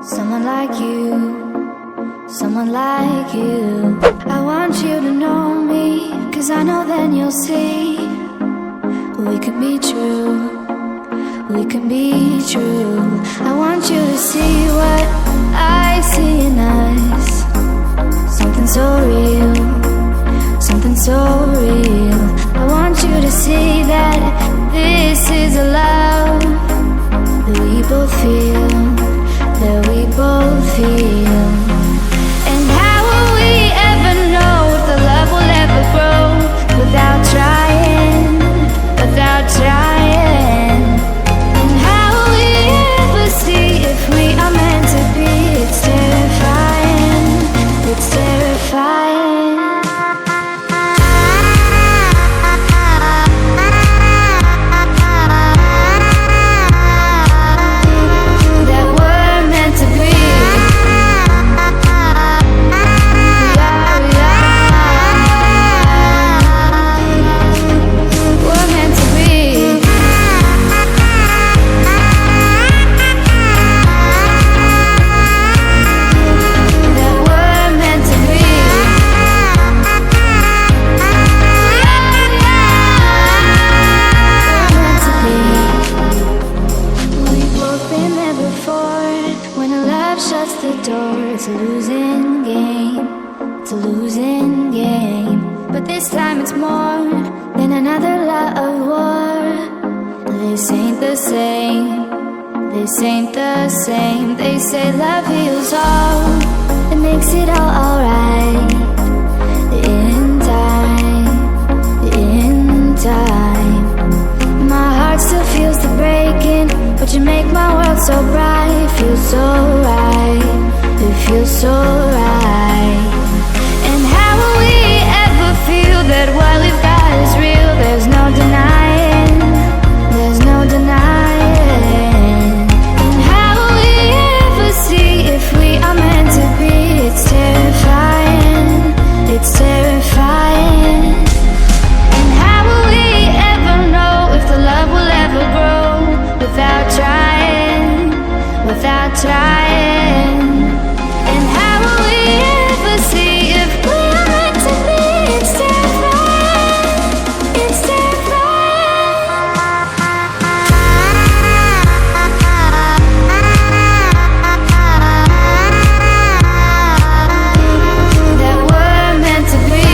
Someone like you, someone like you. I want you to know me, 'cause I know then you'll see we can be true, we can be true. I want you to see what I see in us. Something so real, something so real. I want you to see that this is a love that we both feel, that we both feel. And how will we ever know if the love will ever grow without trying, without trying? And how will we ever see if we are meant to be? It's terrifying, it's terrifying. It's a losing game, it's a losing game. But this time it's more than another lot of war. This ain't the same, this ain't the same. They say love heals all, it makes it all alright. In time, in time. My heart still feels the breaking, but you make my world so bright. Feels so right, it feels so right. And how will we ever feel that what we've got is real? There's no denying, there's no denying. And how will we ever see if we are meant to be? It's terrifying, it's terrifying. And how will we ever know if the love will ever grow without trying, without trying? And how will we ever see if we are meant to be? It's terrifying, it's terrifying. That we're meant to be.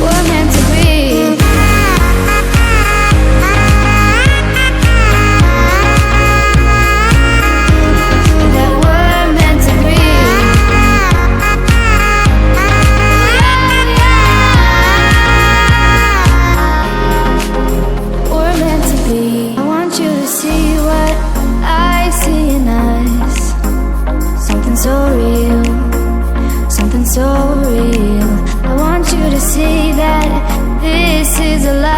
We're meant to be. That we're meant to be. We're meant to be. I want you to see what I see in us. Something so real, something so real. I want you to see that this is a love